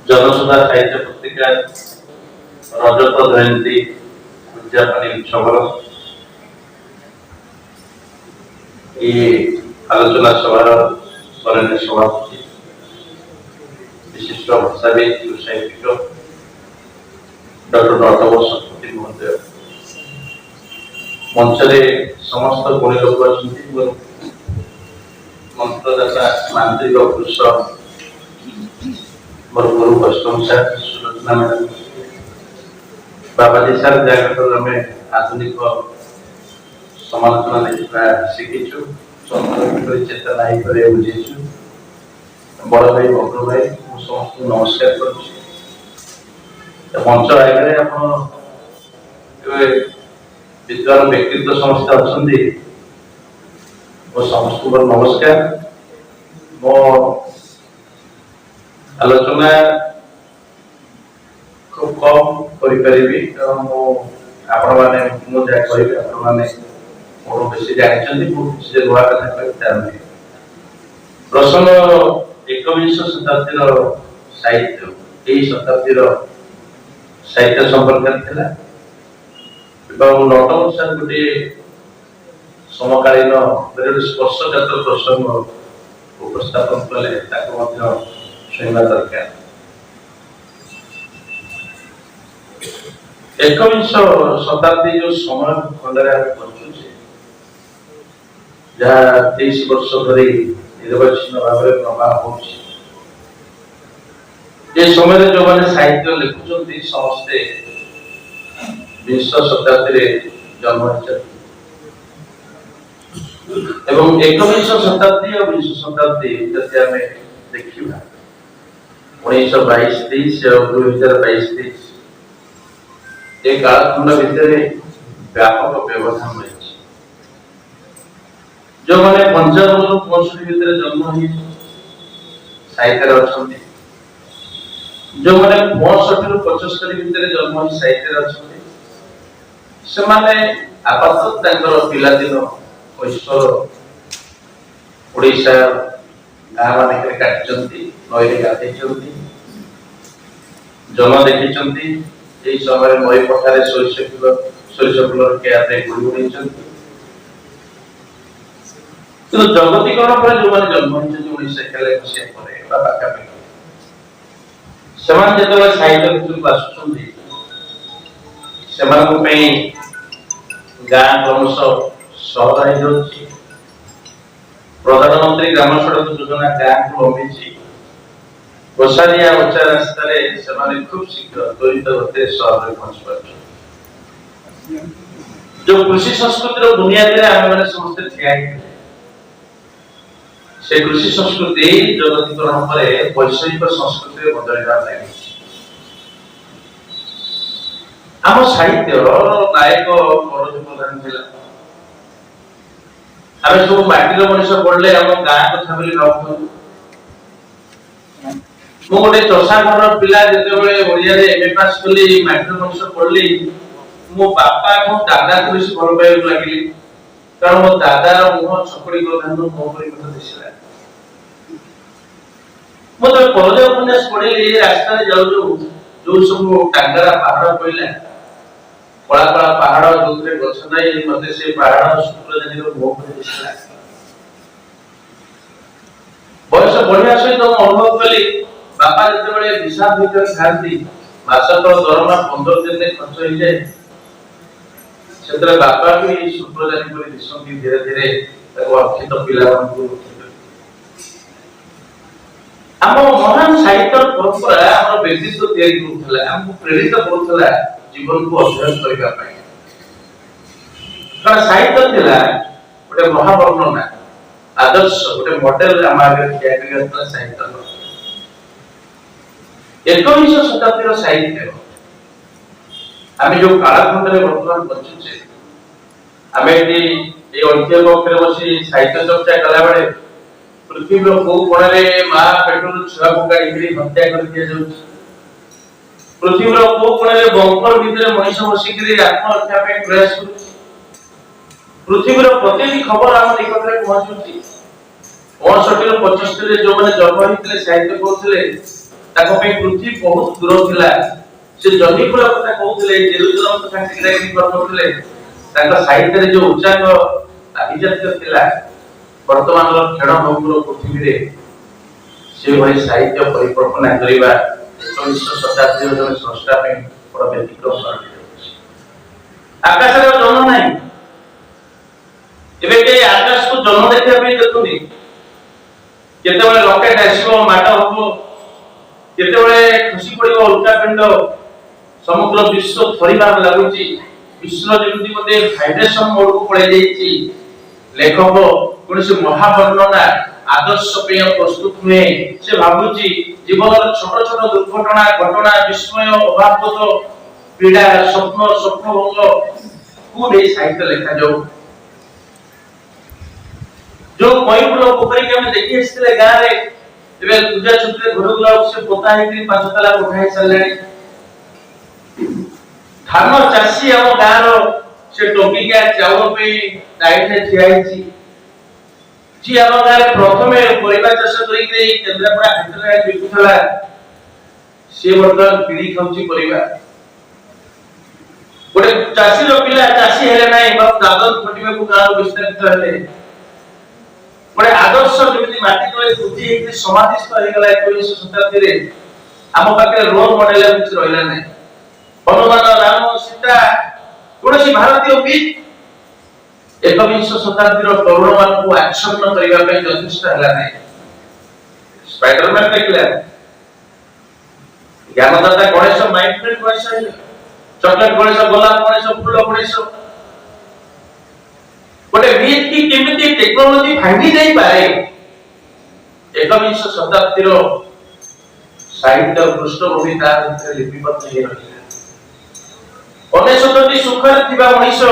जनसुधा साहित्य पत्रिका रजत जयंती उद्यापन उत्सव ये आलोचना सभार स्मरणीय सभापति विशिष्ट भाषाविद साहित्यिक डॉक्टर नटवर शतपथी महोदय मंचरे समस्त गुणी लोक अच्छा मंत्रदाता मांत्रिक पुरुष मोर गुरु वैष्णव सर सुलोचना मैडम बाबाजी सर जगत आम आधुनिक समालोचना लिखा शिखीचु चेतना बुझेचु बड़ भाई बब्र भाई समस्त नमस्कार कर मंच आगे आप विद्वान व्यक्तित्व समस्त अच्छा समस्त नमस्कार मो आलोचना खूब कम करी आपण माने मु जा कहि आपण माने मोर बेसी जानछन्ती बहुत से नुआ कथा कहि तारने प्रसंग 21 शताब्दीर साहित्य एई शताब्दीर साहित्य संपर्क थिला एवं नटवर सर गोटे समकालीन गोटे स्पर्शजात प्रसंग उपस्थापन कले ताको मध्य शुणवा दरकार 21 शताब्दी जो समय खंडरे पहुंचुचे जहाँ 23 वर्ष धरी निर्वाचन भाव में प्रभाव होची ये समय जो माने साहित्य लिखुचंती समस्ते 20 शताब्दी रे जन्म होचंती एवं 21 शताब्दी और 20 शताब्दी जति हमें देखिबा 1922-23 और 2022-23 ये कालखंड भितर व्यापक व्यवधान रही जो मैंने 55-65 भितर जन्म ही साहित्य अच्छा जो मैंने 65-75 भितर जन्म ही साहित्य अच्छा से माने आपातत पिलादिन कैशोर ओडिशा गाँ मानक काटी नई गाधे जन देखी यही समय नई पठारे सोरिष फूलर क्या गुड़ी जगतीकरण पर जो मैंने जन्म होती 1941 पाखापाखि से साहित्य भितर आसुँच गाँ क्रमश सहर हो प्रधानमंत्री ग्राम सड़क योजना गाँ को लंबी गोसारिया उच्चा रास्तार खूब शीघ्र त्वरित गति सहर में पहुंच पार जो कृषि संस्कृतिर बुनियादी आम समस्ते ठिया से कृषि संस्कृति जगतीकरण पर वैषयिक संस्कृति बदलवार लगे आम साहित्य नायक मनोज प्रधान थिला आमे सब माटीर मनुष्य पढ़ले आम गाँ कथा बोली भावु मु गोटे चषा घर पिला जेतेबेले ओडिया रे एमए पास कली माटीर मनुष्य पढ़ली मो बापा को दादा को बेसी भल पाइब लागिली कारण मो दादा मुह छकड़ी गधान मो परि मत दिसला मो तो कलेज उपन्यास पढ़ली रास्ता रे जाऊ जाऊ जो सब टांगरा पहाड़ पइला कला कला पहाड़ जोरे गछ नाही मते से पहाड़ शुक्रजनी रो मुह परि दिसला बयस बढ़िया सहित अनुभव कली बापा जेतेबेले विषाद भीतर खाती मासक दरमा 15 दिन खर्च हो जाए सेतरे बापा भी शुक्रजनी परि दिसंती धीरे धीरे ताको अक्षित पिला को आम महान साहित्य परंपरा आम व्यक्तित्व तैयारी करुला हमको प्रेरित करुला जीवन को अध्ययन करबा पई कारण साहित्य थिला गोटे महावर्णना आदर्श गोटे मॉडल आम आगे क्या करता साहित्य 21 शताब्दीर साहित्य आम जो कालखंड में वर्तमान बचुचे आम ये अंत्य कक्ष बसी साहित्य चर्चा कला बेले पृथ्वीर को कोणे मां पेटरू छुआ को गाड़ी हत्या कर दिया जाउछ पृथ्वीर को कोणे बंकर भीतर मनुष्य बसिकरी आत्महत्या पे प्रयास करू पृथ्वीर प्रत्येक खबर आम निकटरे पहुंचुची 65-75 जो माने जन्म होइतले साहित्य करथले ताको पे पृथ्वी बहुत दूर थिला से जदीपुर कथा कहउतले जेरुसलम कथा किराकी करथले ताका साहित्य रे जो उच्चाक अभिजात्य थिला वर्तमान रो खेण भंगुर पृथ्वी रे से वही साहित्य परिकल्पना करिबा 19 शताब्दी रो जने स्रष्टा पे बड़ व्यतिक्रम करछि। आकाश रो जन्म नाही एबे के आकाश को जन्म देखिया पे देखुनी केतेबेले रॉकेट आसीबो माड हबो केतेबेले खुशी पड़िबो उल्कापिंड समुद्र विश्व थरिबार लागुची विश्व जेमति मते वाइब्रेशन मोड को पड़े जाईची लेखक कोनसे महावर्णना आदर्श पे प्रस्तुत हुए से भाबुची जीवन छोट छोट दुर्घटना घटना विस्मय अभावगत पीड़ा स्वप्न स्वप्नभंग को दे साहित्य लिखा जाऊ जो कोइपुर पोखरी के हम देखि आस्ते गां रे एबे पूजा छुट्टी घर गुला से पोता है कि पांच तला उठाई चलले धान चासी हम गां रो से टोकी के चाउल पे लाइन में ठियाईची जी हम गां रे प्रथमे परिबा चाष करी के केंद्रापड़ा हटले बिकुथला से वर्तमान पीढ़ी खाउची परिबा गोटे चासी रो पिला चासी हेले नाही बस दादन फटिबे को गां रो विस्तारित हेले बड़े आदर्श जेमिति माटी तळे पुती हेकि समाधिस्थ हे गला 19 शताब्दी रे हम पाके रोल मॉडल कुछ रहला नै हनुमान राम सीता कोनसी भारतीय बीत 21 शताब्दी रो तरुण मान को एक्शन करिबा पे यथेष्ट हला नै स्पाइडरमैन देखला ज्ञानदाता गणेश माइंडफ्रेंड गणेश चॉकलेट गणेश गोलाप गणेश फूल गणेश गोटे बीज की केमिति टेक्नोलॉजी भांगी नहीं पाए 21 शताब्दी रो साहित्य पृष्ठभूमि ता भितर लिपिबद्ध हे रहिला अनेशतटी सुखर थिबा मनीष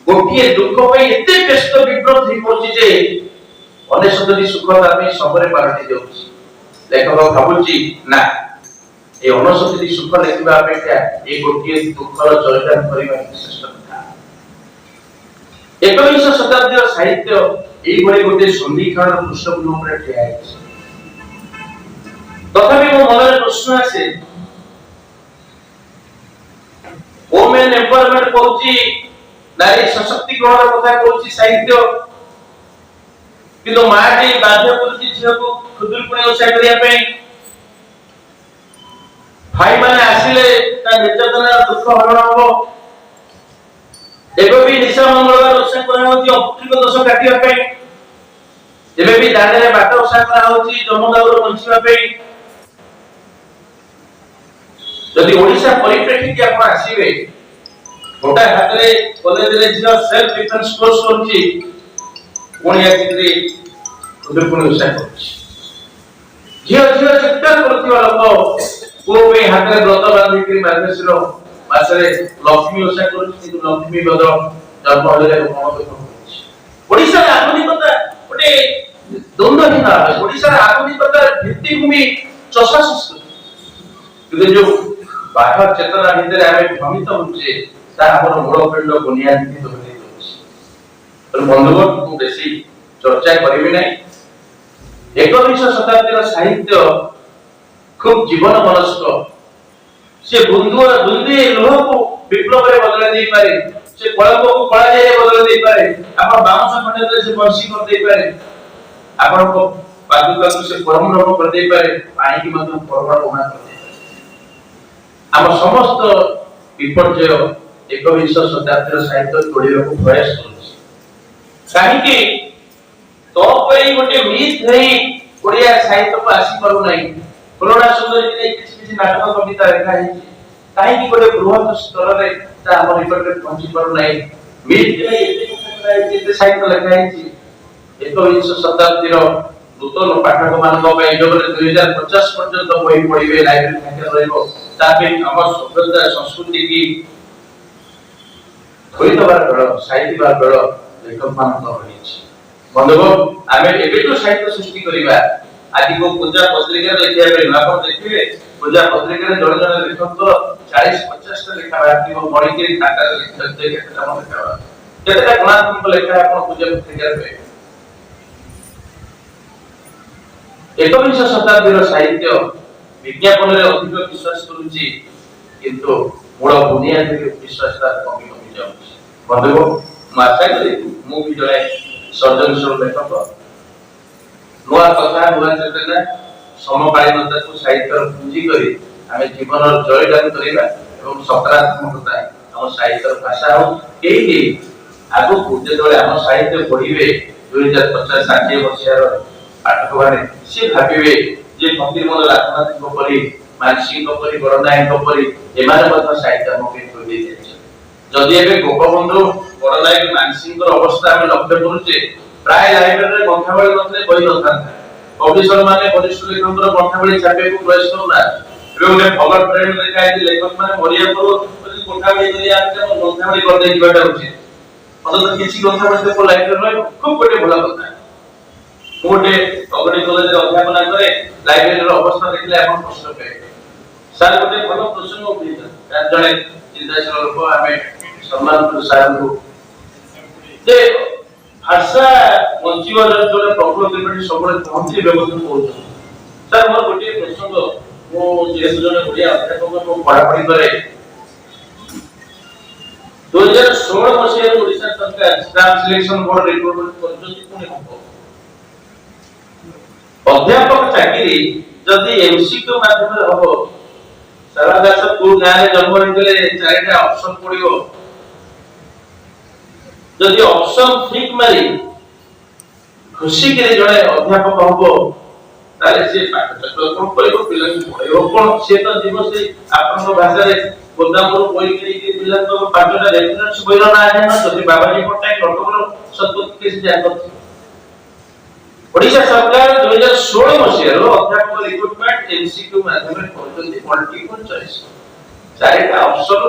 गोटिए दुख पे एते व्यस्त विब्रत ही पहुंची जे अनेशतटी सुख तापे सबरे पारटी जाउची लेखक भाबुची ना ए अनेशतटी सुख लेखिबा अपेक्षा ए गोटिए दुखर चरितार्थ करिबा श्रेष्ठ 21 शताब्दी साहित्य एई भली गोटे संधिक्षण पृष्ठभूमि पर ठिया है तथापि मो मनरे प्रश्न आसे वुमेन एम्पावरमेंट कहूची नारी सशक्तिकरण कथा कहूची साहित्य किंतु माटी बाध्य करची झियो को खुदुरपुणी ओसा करिया पे भाई माने आसिले ता निर्यातना दुख हरण हो एबे भी निशा मंगलवार ओसा करा होती अपत्रिक दोष काटिया पे एबे भी दाडे बाट ओसा करा होती जमदाउर बंचिबा पे यदि ओडिसा परिप्रेक्षी के आपण आसीबे गोटा हातरे कॉलेज रे जियो सेल्फ डिफेंस कोर्स करछि कोनिया चित्रे उदरपुर ओसा करछि जियो जियो चित्ता करथिबा लोक को पे हातरे व्रत बांधी के मार्गशीर मासरे लक्ष्मी ओसा करछि कि लक्ष्मी बद जन्म होले कोन करछि ओडिसा आधुनिकता ओटे द्वंद्वहीन ओडिसा आधुनिकता भित्तिभूमि चषा संस्कृति कि जो बाह्य चेतना भितर आमे भ्रमित होचे ता हमर मूलपिंड बुनियादी भितर होई होछि तर बंधुगण को बेसी चर्चा करिबि नै 21 शताब्दी साहित्य खूब जीवन मनस्क से बुंदे लोह को विप्लव रे बदला दे पारे से कलंक को कला जाय बदला दे पारे अपन बाउंस खंडे से बंशी कर दे पारे अपन को पादुका से परम रंग कर दे पारे पानी की मध्य परमाणु बना कर दे पारे हम समस्त विपर्जय 21 शताब्दी साहित्य तोड़िबा को प्रयास करछि काहे कि तो पई गोटे मिथ नै ओडिया साहित्य को आसी करू नै करुणा सुंदरी ने किछि नाटक कविता लिखा है काहे कि गोटे बृहत स्तर रे ता हम रिपोर्ट रे पहुंची करू नै मिथ नै एते कथा है जे साहित्य लिखा है 21 शताब्दी रो नूतन पाठक मान को पे जो 2050 पर्यंत बही पढिबे लाइब्रेरी थाके रहइबो तापे हम सभ्यता संस्कृति की होइतबार बेଳ साहित्यबार बेଳ लेखक मान को रहिछि बंधुगण आमे एबे तो साहित्य सृष्टि करिबा आदि को पूजा पत्रिका देखिया पे आपण देखिबे पूजा पत्रिका रे जण जण लेखक तो 40 50 टा लेखा बाकी वो मणि के खाता लिखते केटा हम लिखा केटा गुणात्मक लेखा आपण पूजा पत्रिका पे 21 शताब्दी रो साहित्य विज्ञापन रे अधिक विश्वास करूची किंतु मूल बुनियाद रे विश्वास कमी कमी जाउची बंधु माता करी मु भी जळे सर्जनशील लेखक नुआ कथा नुआ चेतना समकालीनता को साहित्य पुंजी करी आमे जीवन जयगान करिबा एवं सकारात्मकता हम साहित्य भाषा हो केही आगु पूजे तळे हम साहित्य पढिबे 2050 60 वर्षर पाठक माने से भाबिबे जे फकीरमोहन राजनाथ को परी मानसिंह को परी बड़नायक को परी एमाने मत साहित्य मके कोइ दे जदि एबे गोपबंधु बड़नायक मानसिंह को अवस्था हम लक्ष्य करूचे प्राय लाइब्रेरी रे ग्रंथावली नथले बही नथान पब्लिशर माने वरिष्ठ लेखकर ग्रंथावली छापे को प्रयास करूना एवं ने भगत प्रेम देखाय लेखक माने मरिया को ग्रंथावली करी आते ग्रंथावली कर दे दिबाटा उचित मतलब किछि ग्रंथावली को लाइब्रेरी रे खूब बडे भला कथा मोटे अगडी कॉलेज रे अध्यापन करे लाइब्रेरी रो अवस्था देखले आपण प्रश्न पे सर गोटे भलो प्रश्न उठिता कारण जणे चिंताशील लोक आमे सम्मान कर सर को जे भाषा बंचिवर जोले प्रकृति परि सबले पहुंची व्यवस्था होछ सर मोर गोटे प्रश्न मो जेसु जने ओडिया अध्यापक को पढा पढी करे 2016 मसिया ओडिशा सरकार स्टाफ सिलेक्शन बोर्ड रिक्रुटमेंट करजोती पुनी हबो अध्यापक चाकरी जदि एमसीक्यू माध्यम रे हबो सारा दास को गारे जन्म होइतले चारिटा ऑप्शन पडियो जदि ऑप्शन ठीक मारी खुशी के जणे अध्यापक हबो ताले से पाठ चक्र कोन परिको पिला पढियो कोन से तो जीव से आपन भाषा रे गोदाम रो कोई के पिला तो पाठटा रेफरेंस बोइलो ना है ना जदि बाबाजी पटाई कटकरो सतुत के जातो ओडिशा सरकार 2016 मसिया रो अध्यापक रिक्रुटमेंट एमसीक्यू माध्यम रे करजोती मल्टीपल चॉइस चारिटा ऑप्शन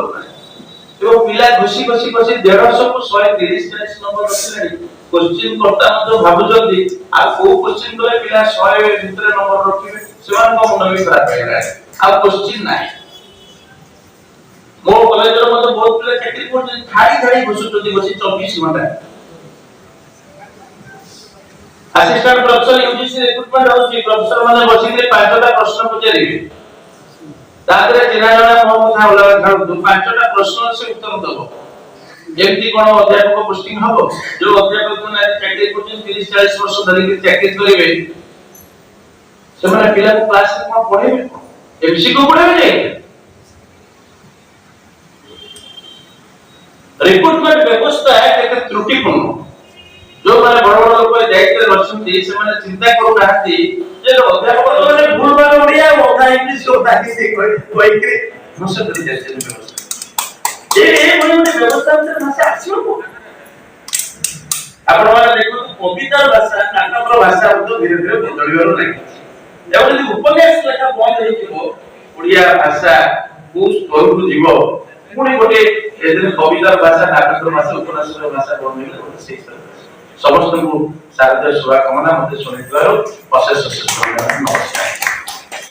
तो पिला खुशी खुशी खुशी 150 को 130 40 नंबर रखिलानी क्वेश्चन करता मत भाबुजंती आ को क्वेश्चन करे पिला 100 भीतर नंबर रखिबे सेवन को मुंड भी खराब हेला आ क्वेश्चन नाही मो कॉलेज रो मत बहुत पिला चाकरी करते थाड़ी थाड़ी घुसुचती बसी 24 घंटा असिस्टेंट प्रोफेसर यूजीसी रिक्रुटमेंट होची प्रोफेसर माने बसिले पांचटा प्रश्न पचारिबे तादरे जिना जणा मो कथा होला ठाउ पांचटा प्रश्न से उत्तर दबो जेमती कोन अध्यापक पोस्टिंग हबो जो अध्यापक ने चाकरी करछन 30 40 वर्ष धरि के चाकरी करिवे से माने पिला को क्लास में कोन पढेबे एमसीक्यू पढेबे नै रिक्रुटमेंट व्यवस्था केते त्रुटिपूर्ण जो माने बड़ बड़ लोक दायित्व रछन्ती से माने चिंता करू नाहंती जे अध्यापक माने भूल बार ओडिया ओधा इंग्लिश ओधा हिंदी कोई के भाषा कर जाय व्यवस्था ए माने व्यवस्था में भाषा आछियो को आपण माने देखो कविता भाषा नाटक भाषा तो धीरे धीरे बदलिबार लागि एवं यदि उपन्यास लेखा बंद होई जिवो ओडिया भाषा को स्तरକୁ जीवो पुणी गोटे एदिन कविता भाषा नाटक भाषा उपन्यास भाषा बंद होई से समस्त को शारदीय शुभकामना मते सुनिथिबारो अशेष अशेष धन्यवाद नमस्कार।